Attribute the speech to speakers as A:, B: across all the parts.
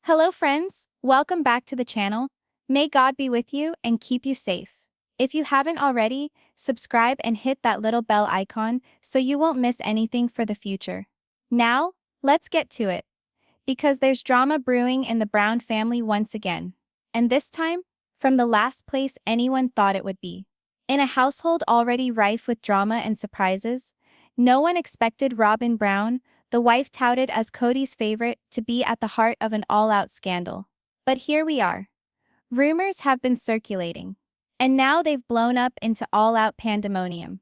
A: Hello friends, welcome back to the channel. May God be with you and keep you safe. If you haven't already, subscribe and hit that little bell icon so you won't miss anything for the future. Now, let's get to it. Because there's drama brewing in the Brown family once again. And this time, from the last place anyone thought it would be. In a household already rife with drama and surprises, no one expected Robin Brown, the wife touted as Cody's favorite, to be at the heart of an all-out scandal. But here we are. Rumors have been circulating. And now they've blown up into all-out pandemonium.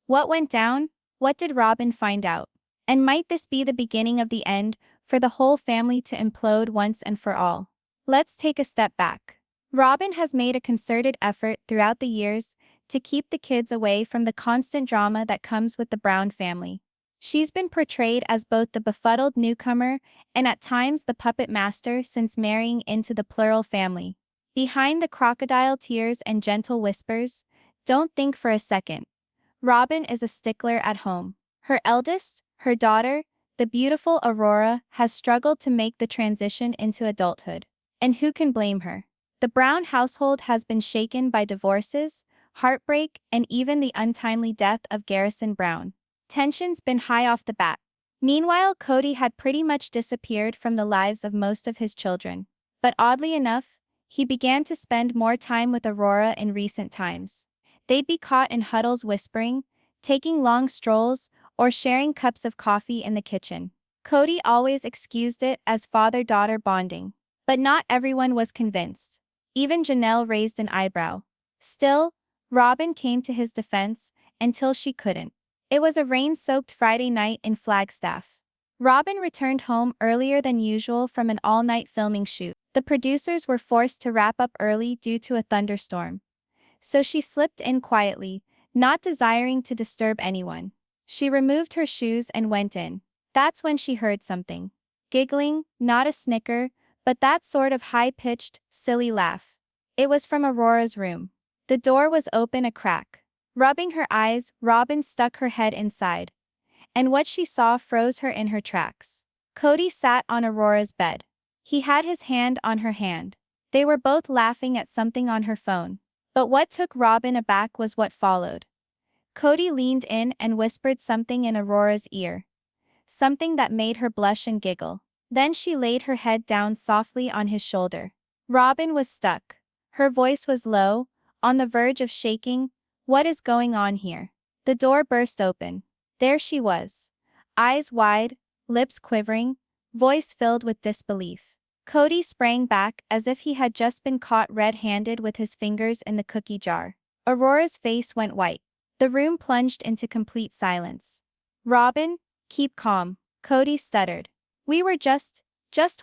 A: What went down? What did Robin find out? And might this be the beginning of the end for the whole family to implode once and for all? Let's take a step back. Robin has made a concerted effort throughout the years to keep the kids away from the constant drama that comes with the Brown family. She's been portrayed as both the befuddled newcomer and at times the puppet master since marrying into the plural family. Behind the crocodile tears and gentle whispers, don't think for a second. Robin is a stickler at home. Her eldest, her daughter, the beautiful Aurora, has struggled to make the transition into adulthood. And who can blame her? The Brown household has been shaken by divorces, heartbreak, and even the untimely death of Garrison Brown. Tension's been high off the bat. Meanwhile, Cody had pretty much disappeared from the lives of most of his children. But oddly enough, he began to spend more time with Aurora in recent times. They'd be caught in huddles whispering, taking long strolls, or sharing cups of coffee in the kitchen. Cody always excused it as father-daughter bonding. But not everyone was convinced. Even Janelle raised an eyebrow. Still, Robin came to his defense until she couldn't. It was a rain-soaked Friday night in Flagstaff. Robin returned home earlier than usual from an all-night filming shoot. The producers were forced to wrap up early due to a thunderstorm. So she slipped in quietly, not desiring to disturb anyone. She removed her shoes and went in. That's when she heard something. Giggling, not a snicker, but that sort of high-pitched, silly laugh. It was from Aurora's room. The door was open a crack. Rubbing her eyes, Robin stuck her head inside. And what she saw froze her in her tracks. Cody sat on Aurora's bed. He had his hand on her hand. They were both laughing at something on her phone. But what took Robin aback was what followed. Cody leaned in and whispered something in Aurora's ear. Something that made her blush and giggle. Then she laid her head down softly on his shoulder. Robin was stuck. Her voice was low, on the verge of shaking. What is going on here? The door burst open. There she was. Eyes wide, lips quivering, voice filled with disbelief. Cody sprang back as if he had just been caught red-handed with his fingers in the cookie jar. Aurora's face went white. The room plunged into complete silence. Robin, keep calm, Cody stuttered. We were just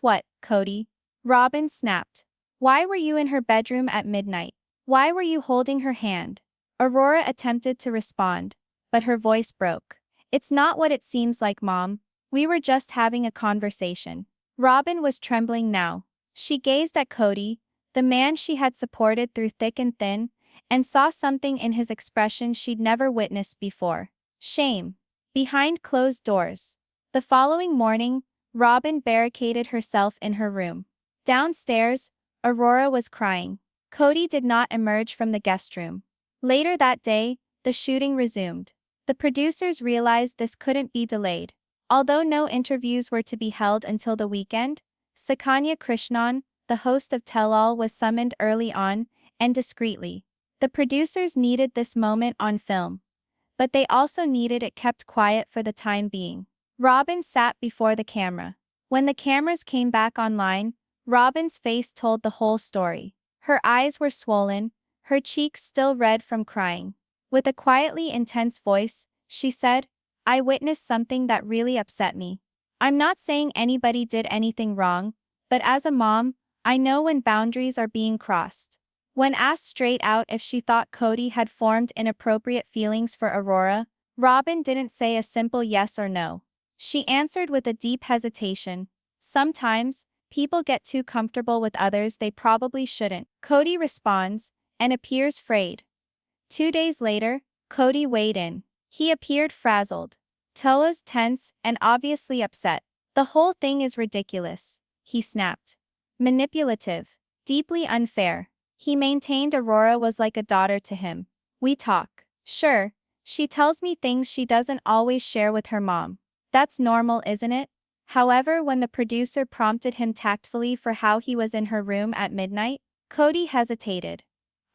A: what, Cody? Robin snapped. Why were you in her bedroom at midnight? Why were you holding her hand? Aurora attempted to respond, but her voice broke. It's not what it seems like, Mom. We were just having a conversation. Robin was trembling now. She gazed at Cody, the man she had supported through thick and thin, and saw something in his expression she'd never witnessed before. Shame. Behind closed doors. The following morning, Robin barricaded herself in her room. Downstairs, Aurora was crying. Cody did not emerge from the guest room. Later that day, the shooting resumed. The producers realized this couldn't be delayed. Although no interviews were to be held until the weekend, Sakanya Krishnan, the host of Tell All, was summoned early on, and discreetly. The producers needed this moment on film. But they also needed it kept quiet for the time being. Robin sat before the camera. When the cameras came back online, Robin's face told the whole story. Her eyes were swollen, her cheeks still red from crying. With a quietly intense voice, she said, I witnessed something that really upset me. I'm not saying anybody did anything wrong, but as a mom, I know when boundaries are being crossed. When asked straight out if she thought Cody had formed inappropriate feelings for Aurora, Robin didn't say a simple yes or no. She answered with a deep hesitation. Sometimes, people get too comfortable with others they probably shouldn't. Cody responds, and appears frayed. 2 days later, Cody weighed in. He appeared frazzled. Toa's tense and obviously upset. The whole thing is ridiculous, he snapped. manipulative, deeply unfair. He maintained Aurora was like a daughter to him. We talk. Sure, she tells me things she doesn't always share with her mom. That's normal, isn't it? However, when the producer prompted him tactfully for how he was in her room at midnight, Cody hesitated.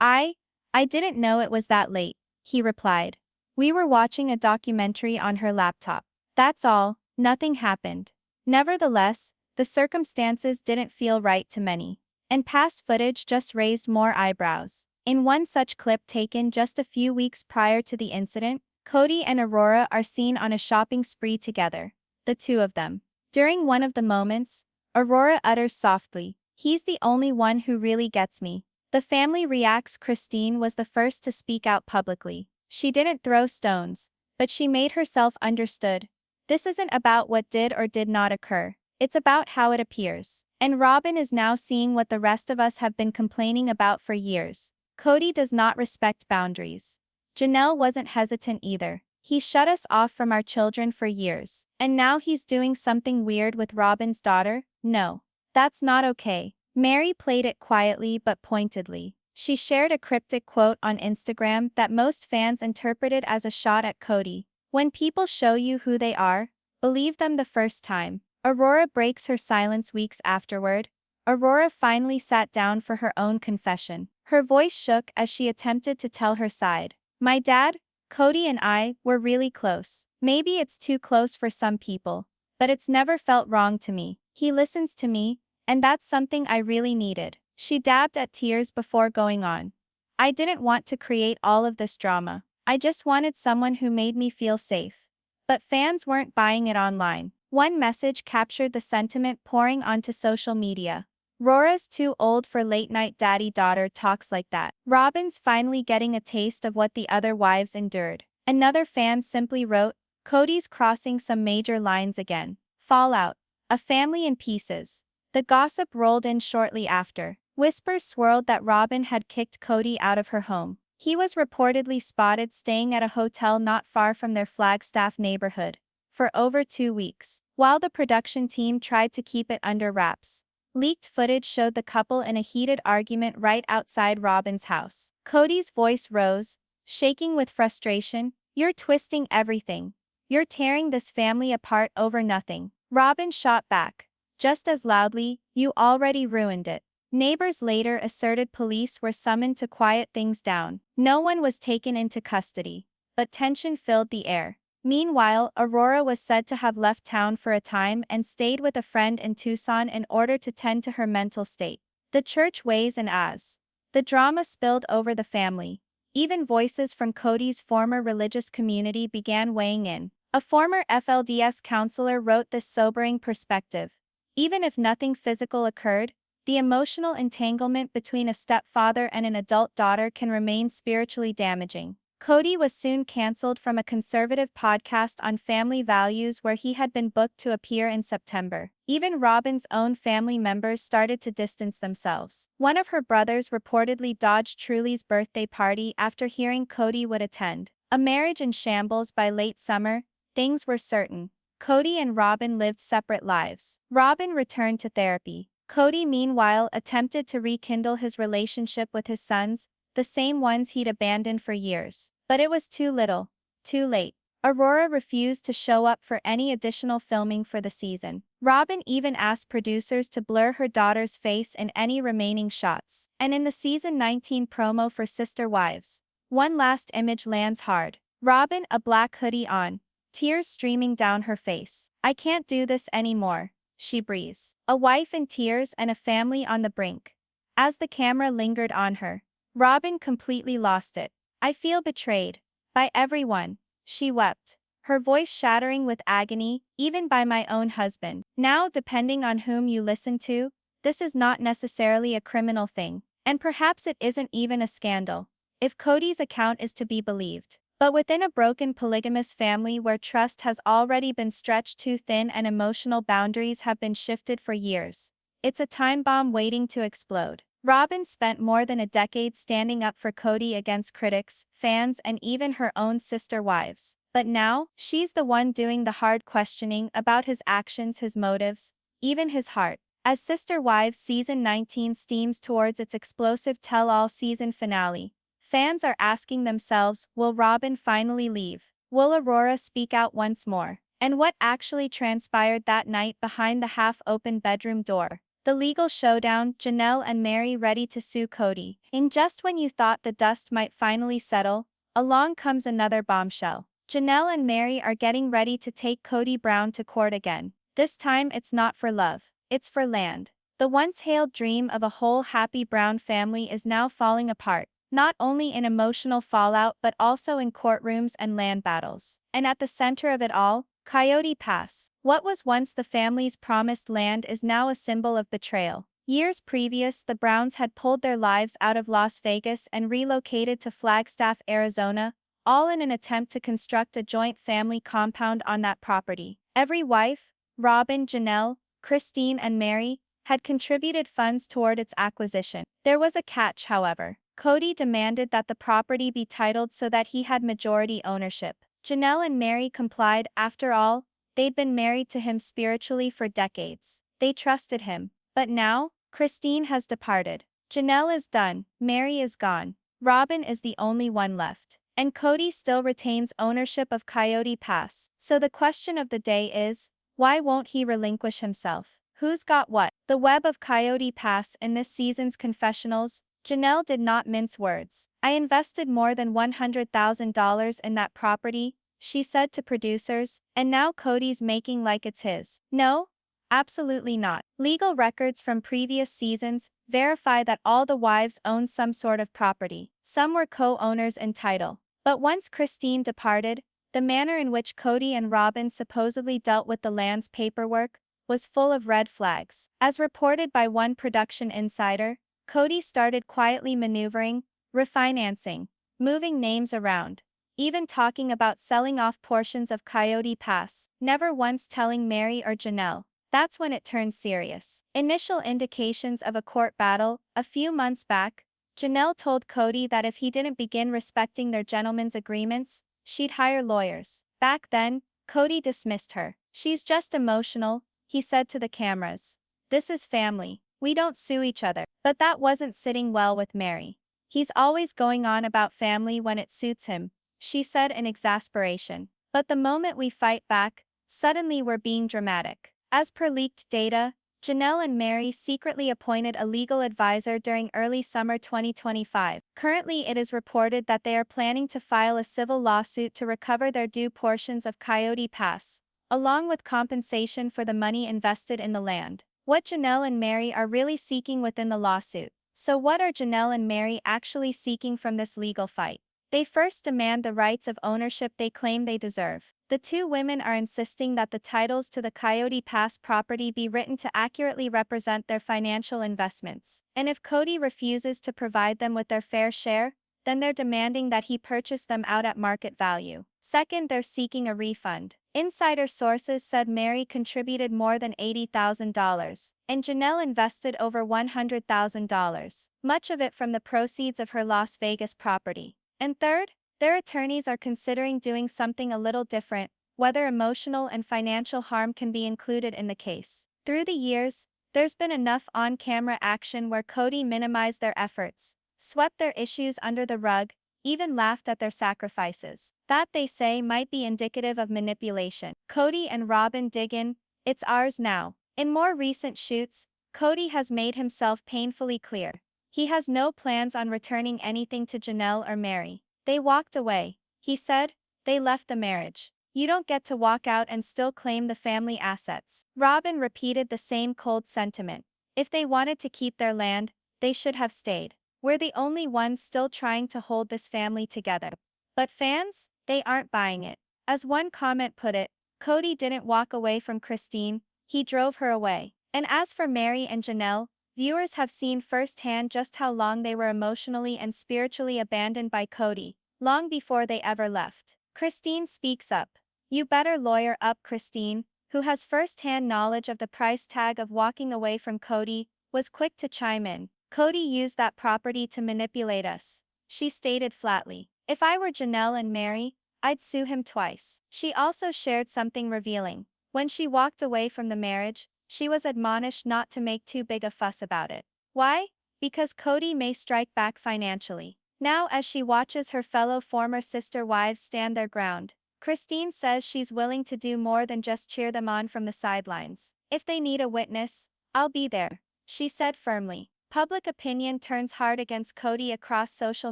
A: I didn't know it was that late, he replied. We were watching a documentary on her laptop. That's all, nothing happened. Nevertheless, the circumstances didn't feel right to many. And past footage just raised more eyebrows. In one such clip taken just a few weeks prior to the incident, Cody and Aurora are seen on a shopping spree together. The two of them. During one of the moments, Aurora utters softly, "He's the only one who really gets me." The family reacts. Christine was the first to speak out publicly. She didn't throw stones, but she made herself understood. This isn't about what did or did not occur. It's about how it appears. And Robin is now seeing what the rest of us have been complaining about for years. Cody does not respect boundaries. Janelle wasn't hesitant either. He shut us off from our children for years. And now he's doing something weird with Robin's daughter? No. That's not okay. Mary played it quietly but pointedly. She shared a cryptic quote on Instagram that most fans interpreted as a shot at Cody. When people show you who they are, believe them the first time. Aurora breaks her silence weeks afterward. Aurora finally sat down for her own confession. Her voice shook as she attempted to tell her side. My dad, Cody and I were really close. Maybe it's too close for some people, but it's never felt wrong to me. He listens to me, and that's something I really needed. She dabbed at tears before going on. I didn't want to create all of this drama. I just wanted someone who made me feel safe. But fans weren't buying it online. One message captured the sentiment pouring onto social media. Rora's too old for late-night daddy-daughter talks like that. Robin's finally getting a taste of what the other wives endured. Another fan simply wrote, Cody's crossing some major lines again. Fallout. A family in pieces. The gossip rolled in shortly after. Whispers swirled that Robin had kicked Cody out of her home. He was reportedly spotted staying at a hotel not far from their Flagstaff neighborhood for over 2 weeks, while the production team tried to keep it under wraps. Leaked footage showed the couple in a heated argument right outside Robin's house. Cody's voice rose, shaking with frustration. You're twisting everything. You're tearing this family apart over nothing. Robin shot back, just as loudly, you already ruined it. Neighbors later asserted police were summoned to quiet things down. No one was taken into custody, but tension filled the air. Meanwhile, Aurora was said to have left town for a time and stayed with a friend in Tucson in order to tend to her mental state. The church weighs in as the drama spilled over the family. Even voices from Cody's former religious community began weighing in. A former FLDS counselor wrote this sobering perspective. Even if nothing physical occurred, the emotional entanglement between a stepfather and an adult daughter can remain spiritually damaging. Cody was soon canceled from a conservative podcast on family values where he had been booked to appear in September. Even Robin's own family members started to distance themselves. One of her brothers reportedly dodged Truly's birthday party after hearing Cody would attend. A marriage in shambles by late summer, things were certain. Cody and Robin lived separate lives. Robin returned to therapy. Cody, meanwhile, attempted to rekindle his relationship with his sons, the same ones he'd abandoned for years. But it was too little, too late. Aurora refused to show up for any additional filming for the season. Robin even asked producers to blur her daughter's face in any remaining shots. And in the season 19 promo for Sister Wives, one last image lands hard. Robin, a black hoodie on, tears streaming down her face. I can't do this anymore, she breathes. A wife in tears and a family on the brink. As the camera lingered on her, Robin completely lost it. I feel betrayed. By everyone, she wept, her voice shattering with agony, even by my own husband. Now, depending on whom you listen to, this is not necessarily a criminal thing, and perhaps it isn't even a scandal, if Cody's account is to be believed. But within a broken polygamous family where trust has already been stretched too thin and emotional boundaries have been shifted for years, it's a time bomb waiting to explode. Robin spent more than a decade standing up for Cody against critics, fans, and even her own sister wives. But now, she's the one doing the hard questioning about his actions, his motives, even his heart. As Sister Wives Season 19 steams towards its explosive tell-all season finale, fans are asking themselves, will Robin finally leave? Will Aurora speak out once more? And what actually transpired that night behind the half-open bedroom door? The legal showdown, Janelle and Mary ready to sue Cody. And just when you thought the dust might finally settle, along comes another bombshell. Janelle and Mary are getting ready to take Cody Brown to court again. This time it's not for love, it's for land. The once-hailed dream of a whole happy Brown family is now falling apart, not only in emotional fallout but also in courtrooms and land battles. And at the center of it all, Coyote Pass. What was once the family's promised land is now a symbol of betrayal. Years previous, the Browns had pulled their lives out of Las Vegas and relocated to Flagstaff, Arizona, all in an attempt to construct a joint family compound on that property. Every wife, Robin, Janelle, Christine, and Mary, had contributed funds toward its acquisition. There was a catch, however. Cody demanded that the property be titled so that he had majority ownership. Janelle and Mary complied. After all, they'd been married to him spiritually for decades. They trusted him. But now, Christine has departed. Janelle is done, Mary is gone. Robin is the only one left. And Cody still retains ownership of Coyote Pass. So the question of the day is, why won't he relinquish himself? Who's got what? The web of Coyote Pass in this season's confessionals. Janelle did not mince words. I invested more than $100,000 in that property, she said to producers, and now Cody's making like it's his. No, absolutely not. Legal records from previous seasons verify that all the wives owned some sort of property. Some were co-owners in title. But once Christine departed, the manner in which Cody and Robin supposedly dealt with the land's paperwork was full of red flags. As reported by one production insider, Cody started quietly maneuvering, refinancing, moving names around, even talking about selling off portions of Coyote Pass, never once telling Mary or Janelle. That's when it turned serious. Initial indications of a court battle. A few months back, Janelle told Cody that if he didn't begin respecting their gentlemen's agreements, she'd hire lawyers. Back then, Cody dismissed her. She's just emotional, he said to the cameras. This is family. We don't sue each other. But that wasn't sitting well with Mary. He's always going on about family when it suits him, she said in exasperation. But the moment we fight back, suddenly we're being dramatic. As per leaked data, Janelle and Mary secretly appointed a legal advisor during early summer 2025. Currently, it is reported that they are planning to file a civil lawsuit to recover their due portions of Coyote Pass, along with compensation for the money invested in the land. What Janelle and Mary are really seeking within the lawsuit. So what are Janelle and Mary actually seeking from this legal fight? They first demand the rights of ownership they claim they deserve. The two women are insisting that the titles to the Coyote Pass property be written to accurately represent their financial investments. And if Cody refuses to provide them with their fair share, then they're demanding that he purchase them out at market value. Second, they're seeking a refund. Insider sources said Mary contributed more than $80,000, and Janelle invested over $100,000, much of it from the proceeds of her Las Vegas property. And third, their attorneys are considering doing something a little different, whether emotional and financial harm can be included in the case. Through the years, there's been enough on-camera action where Cody minimized their efforts, swept their issues under the rug, even laughed at their sacrifices. That, they say, might be indicative of manipulation. Cody and Robin dig in, it's ours now. In more recent shoots, Cody has made himself painfully clear. He has no plans on returning anything to Janelle or Mary. They walked away, he said. They left the marriage. You don't get to walk out and still claim the family assets. Robin repeated the same cold sentiment. If they wanted to keep their land, they should have stayed. We're the only ones still trying to hold this family together. But fans, they aren't buying it. As one comment put it, Cody didn't walk away from Christine, he drove her away. And as for Mary and Janelle, viewers have seen firsthand just how long they were emotionally and spiritually abandoned by Cody, long before they ever left. Christine speaks up. You better lawyer up. Christine, who has first-hand knowledge of the price tag of walking away from Cody, was quick to chime in. Cody used that property to manipulate us, she stated flatly. If I were Janelle and Mary, I'd sue him twice. She also shared something revealing. When she walked away from the marriage, she was admonished not to make too big a fuss about it. Why? Because Cody may strike back financially. Now, as she watches her fellow former sister wives stand their ground, Christine says she's willing to do more than just cheer them on from the sidelines. If they need a witness, I'll be there, she said firmly. Public opinion turns hard against Cody across social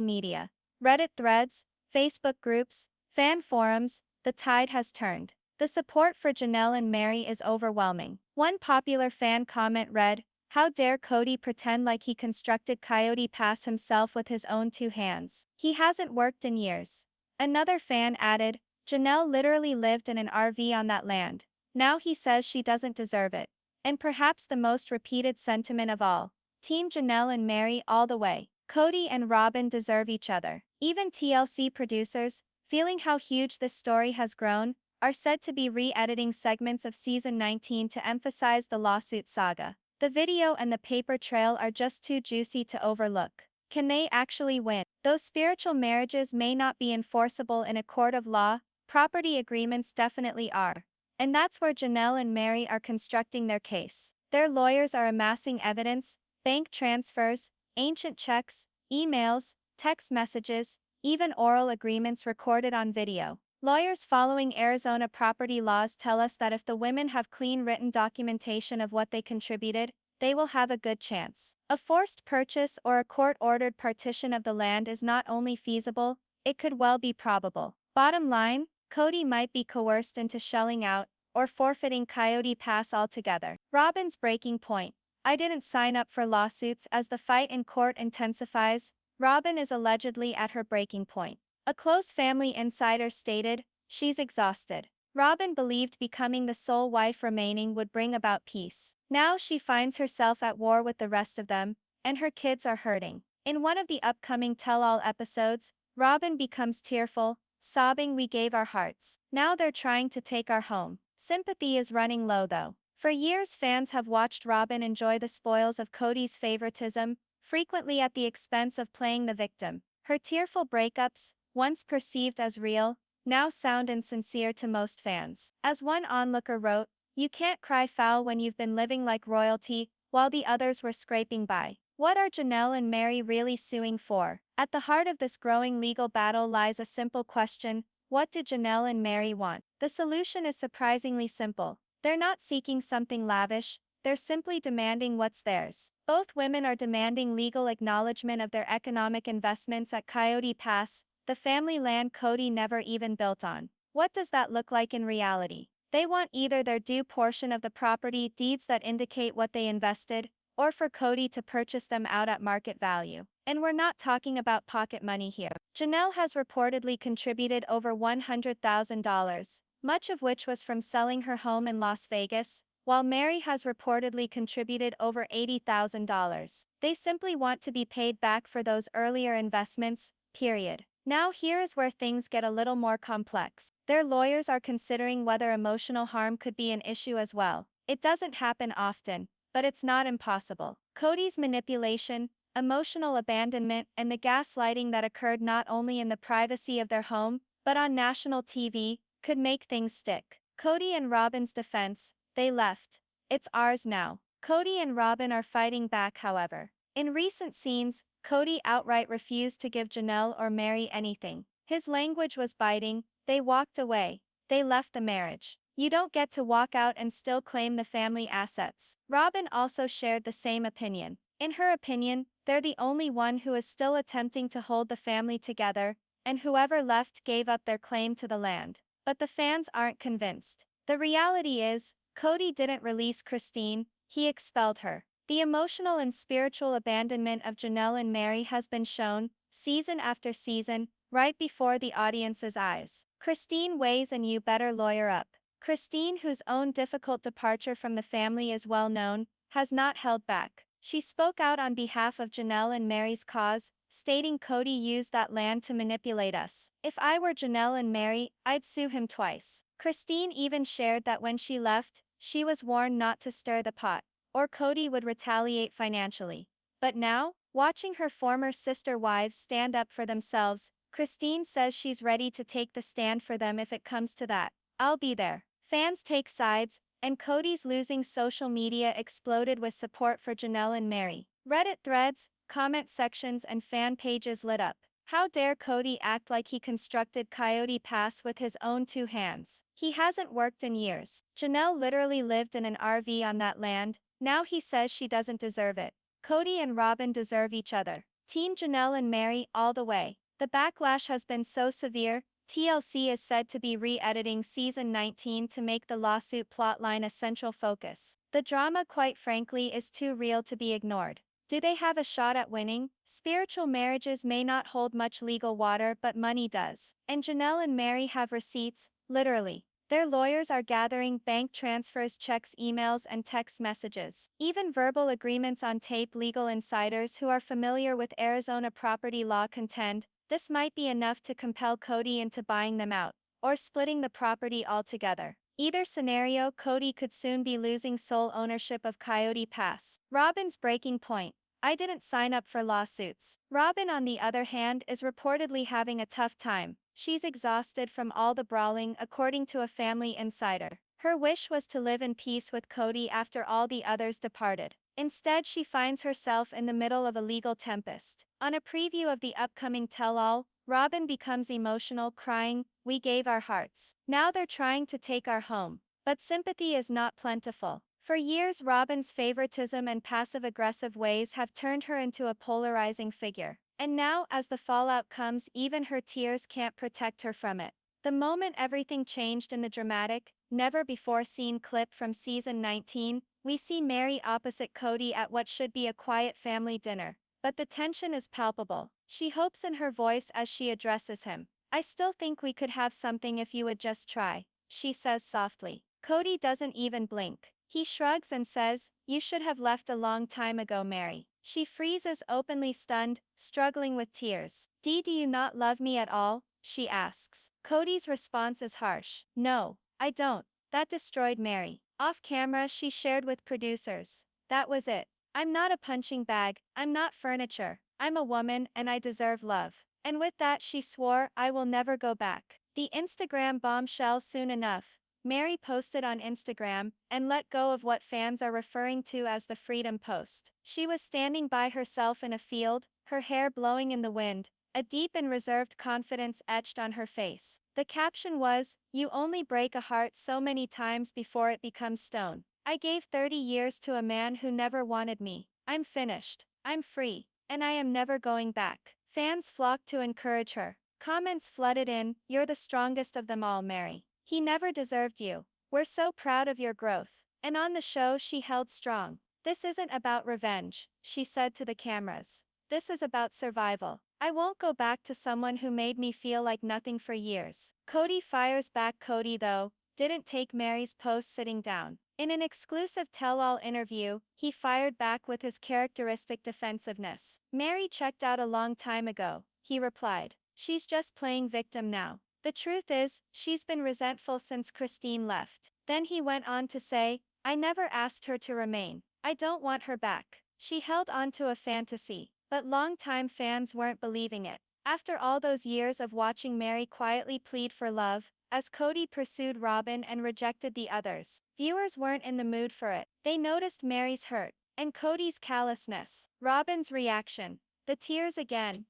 A: media. Reddit threads, Facebook groups, fan forums, the tide has turned. The support for Janelle and Mary is overwhelming. One popular fan comment read, "How dare Cody pretend like he constructed Coyote Pass himself with his own two hands? He hasn't worked in years." Another fan added, "Janelle literally lived in an RV on that land. Now he says she doesn't deserve it." And perhaps the most repeated sentiment of all, Team Janelle and Mary all the way. Cody and Robin deserve each other. Even TLC producers, feeling how huge this story has grown, are said to be re-editing segments of season 19 to emphasize the lawsuit saga. The video and the paper trail are just too juicy to overlook. Can they actually win? Though spiritual marriages may not be enforceable in a court of law, property agreements definitely are. And that's where Janelle and Mary are constructing their case. Their lawyers are amassing evidence, bank transfers, ancient checks, emails, text messages, even oral agreements recorded on video. Lawyers following Arizona property laws tell us that if the women have clean written documentation of what they contributed, they will have a good chance. A forced purchase or a court-ordered partition of the land is not only feasible, it could well be probable. Bottom line, Cody might be coerced into shelling out or forfeiting Coyote Pass altogether. Robin's breaking point. I didn't sign up for lawsuits. As the fight in court intensifies, Robin is allegedly at her breaking point. A close family insider stated, "She's exhausted." Robin believed becoming the sole wife remaining would bring about peace. Now she finds herself at war with the rest of them, and her kids are hurting. In one of the upcoming tell-all episodes, Robin becomes tearful, sobbing, "We gave our hearts. Now they're trying to take our home." Sympathy is running low though. For years fans have watched Robin enjoy the spoils of Cody's favoritism, frequently at the expense of playing the victim. Her tearful breakups, once perceived as real, now sound insincere to most fans. As one onlooker wrote, "You can't cry foul when you've been living like royalty, while the others were scraping by." What are Janelle and Mary really suing for? At the heart of this growing legal battle lies a simple question: what did Janelle and Mary want? The solution is surprisingly simple. They're not seeking something lavish, they're simply demanding what's theirs. Both women are demanding legal acknowledgement of their economic investments at Coyote Pass, the family land Cody never even built on. What does that look like in reality? They want either their due portion of the property deeds that indicate what they invested, or for Cody to purchase them out at market value. And we're not talking about pocket money here. Janelle has reportedly contributed over $100,000, much of which was from selling her home in Las Vegas, while Mary has reportedly contributed over $80,000. They simply want to be paid back for those earlier investments, period. Now here is where things get a little more complex. Their lawyers are considering whether emotional harm could be an issue as well. It doesn't happen often, but it's not impossible. Cody's manipulation, emotional abandonment, and the gaslighting that occurred not only in the privacy of their home, but on national TV, could make things stick. Cody and Robin's defense: they left. It's ours now. Cody and Robin are fighting back, however. In recent scenes, Cody outright refused to give Janelle or Mary anything. His language was biting. They walked away. They left the marriage. You don't get to walk out and still claim the family assets. Robin also shared the same opinion. In her opinion, they're the only one who is still attempting to hold the family together, and whoever left gave up their claim to the land. But the fans aren't convinced. The reality is, Cody didn't release Christine, he expelled her. The emotional and spiritual abandonment of Janelle and Mary has been shown, season after season, right before the audience's eyes. Christine weighs and you better lawyer up. Christine, whose own difficult departure from the family is well known, has not held back. She spoke out on behalf of Janelle and Mary's cause, stating Cody used that land to manipulate us. If I were Janelle and Mary, I'd sue him twice. Christine even shared that when she left, she was warned not to stir the pot, or Cody would retaliate financially. But now, watching her former sister wives stand up for themselves, Christine says she's ready to take the stand for them if it comes to that. I'll be there. Fans take sides, and Cody's losing social media exploded with support for Janelle and Mary. Reddit threads, comment sections, and fan pages lit up. How dare Cody act like he constructed Coyote Pass with his own two hands? He hasn't worked in years. Janelle literally lived in an RV on that land. Now he says she doesn't deserve it. Cody and Robin deserve each other. Team Janelle and Mary all the way. The backlash has been so severe, TLC is said to be re-editing season 19 to make the lawsuit plotline a central focus. The drama, quite frankly, is too real to be ignored. Do they have a shot at winning? Spiritual marriages may not hold much legal water, but money does. And Janelle and Mary have receipts, literally. Their lawyers are gathering bank transfers, checks, emails, and text messages. Even verbal agreements on tape. Legal insiders who are familiar with Arizona property law contend this might be enough to compel Cody into buying them out, or splitting the property altogether. Either scenario, Cody could soon be losing sole ownership of Coyote Pass. Robin's breaking point. I didn't sign up for lawsuits. Robin, on the other hand, is reportedly having a tough time. She's exhausted from all the brawling, according to a family insider. Her wish was to live in peace with Cody after all the others departed. Instead, she finds herself in the middle of a legal tempest. On a preview of the upcoming tell-all, Robin becomes emotional, crying, "We gave our hearts. Now they're trying to take our home." But sympathy is not plentiful. For years, Robin's favoritism and passive-aggressive ways have turned her into a polarizing figure. And now, as the fallout comes, even her tears can't protect her from it. The moment everything changed in the dramatic, never-before-seen clip from season 19, we see Mary opposite Cody at what should be a quiet family dinner. But the tension is palpable. She hopes in her voice as she addresses him. "I still think we could have something if you would just try," she says softly. Cody doesn't even blink. He shrugs and says, "You should have left a long time ago, Mary." She freezes, openly stunned, struggling with tears. Do you not love me at all?" she asks. Cody's response is harsh. "No, I don't." That destroyed Mary. Off camera, she shared with producers, "That was it. I'm not a punching bag, I'm not furniture. I'm a woman and I deserve love." And with that, she swore, "I will never go back." The Instagram bombshell. Soon enough, Mary posted on Instagram and let go of what fans are referring to as the Freedom Post. She was standing by herself in a field, her hair blowing in the wind, a deep and reserved confidence etched on her face. The caption was, "You only break a heart so many times before it becomes stone. I gave 30 years to a man who never wanted me. I'm finished. I'm free. And I am never going back." Fans flocked to encourage her. Comments flooded in, "You're the strongest of them all, Mary. He never deserved you. We're so proud of your growth." And on the show, she held strong. "This isn't about revenge," she said to the cameras. "This is about survival. I won't go back to someone who made me feel like nothing for years." Cody fires back. Cody, though, didn't take Mary's post sitting down. In an exclusive tell-all interview, he fired back with his characteristic defensiveness. "Mary checked out a long time ago," he replied. "She's just playing victim now. The truth is, she's been resentful since Christine left." Then he went on to say, "I never asked her to remain. I don't want her back. She held on to a fantasy." But longtime fans weren't believing it. After all those years of watching Mary quietly plead for love, as Cody pursued Robin and rejected the others, viewers weren't in the mood for it. They noticed Mary's hurt, and Cody's callousness. Robin's reaction. The tears again.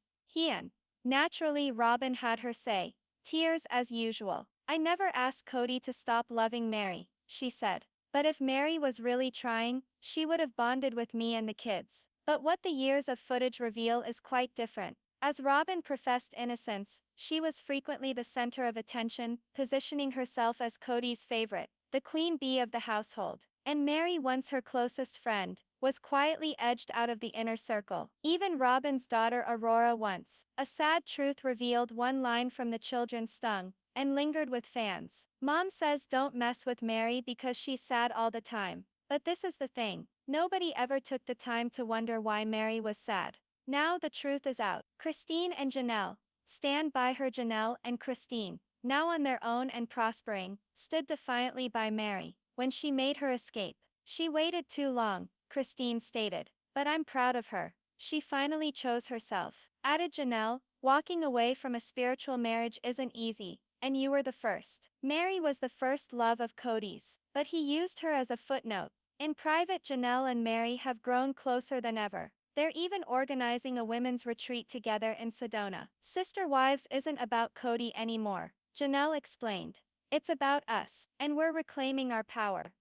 A: Naturally, Robin had her say. Tears as usual. "I never asked Cody to stop loving Mary," she said. "But if Mary was really trying, she would have bonded with me and the kids." But what the years of footage reveal is quite different. As Robin professed innocence, she was frequently the center of attention, positioning herself as Cody's favorite, the queen bee of the household. And Mary, once her closest friend, was quietly edged out of the inner circle. Even Robin's daughter Aurora once. A sad truth revealed. One line from the children stung and lingered with fans. "Mom says don't mess with Mary because she's sad all the time." But this is the thing. Nobody ever took the time to wonder why Mary was sad. Now the truth is out. Christine and Janelle. Stand by her. Janelle and Christine, now on their own and prospering, stood defiantly by Mary when she made her escape. "She waited too long," Christine stated. "But I'm proud of her. She finally chose herself," added Janelle. "Walking away from a spiritual marriage isn't easy. and you were the first. Mary was the first love of Cody's, but he used her as a footnote. In private, Janelle and Mary have grown closer than ever. They're even organizing a women's retreat together in Sedona. Sister Wives isn't about Cody anymore, Janelle explained. It's about us, and we're reclaiming our power.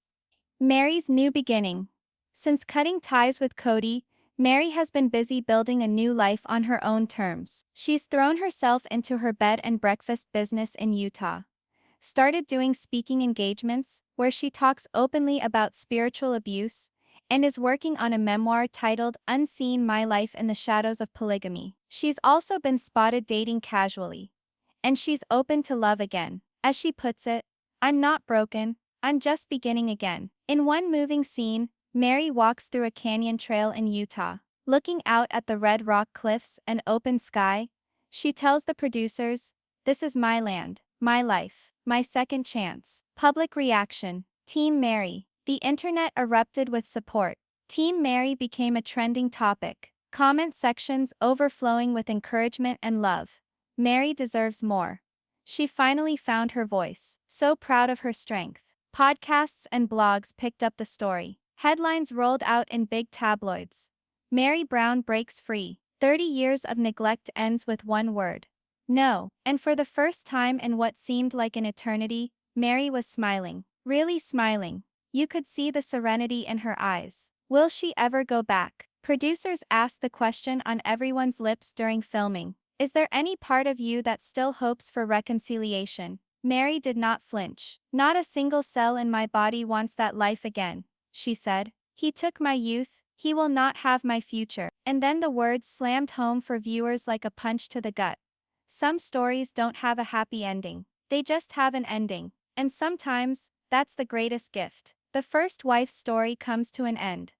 A: Mary's new beginning. Since cutting ties with Cody, Mary has been busy building a new life on her own terms. She's thrown herself into her bed and breakfast business in Utah. Started doing speaking engagements, where she talks openly about spiritual abuse, and is working on a memoir titled Unseen: My Life in the Shadows of Polygamy. She's also been spotted dating casually. And she's open to love again. As she puts it, I'm not broken, I'm just beginning again. In one moving scene, Mary walks through a canyon trail in Utah. Looking out at the red rock cliffs and open sky, she tells the producers, "This is my land, my life, my second chance." Public reaction. Team Mary. The internet erupted with support. Team Mary became a trending topic. Comment sections overflowing with encouragement and love. Mary deserves more. She finally found her voice. So proud of her strength. Podcasts and blogs picked up the story. Headlines rolled out in big tabloids. Mary Brown breaks free. 30 years of neglect ends with one word. No. And for the first time in what seemed like an eternity, Mary was smiling. Really smiling. You could see the serenity in her eyes. Will she ever go back? Producers asked the question on everyone's lips during filming. Is there any part of you that still hopes for reconciliation? Mary did not flinch. Not a single cell in my body wants that life again, she said. He took my youth, he will not have my future. And then the words slammed home for viewers like a punch to the gut. Some stories don't have a happy ending. They just have an ending. And sometimes, that's the greatest gift. The first wife's story comes to an end.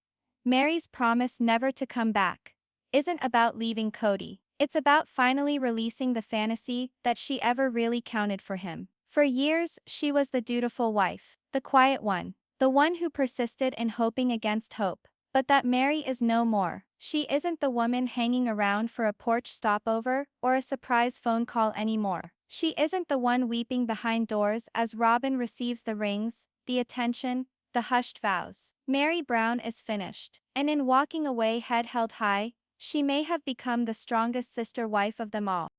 A: Mary's promise never to come back isn't about leaving Cody. It's about finally releasing the fantasy that she ever really counted for him. For years, she was the dutiful wife, the quiet one, the one who persisted in hoping against hope. But that Mary is no more. She isn't the woman hanging around for a porch stopover or a surprise phone call anymore. She isn't the one weeping behind doors as Robin receives the rings, the attention, the hushed vows. Mary Brown is finished. And in walking away head held high, she may have become the strongest sister wife of them all.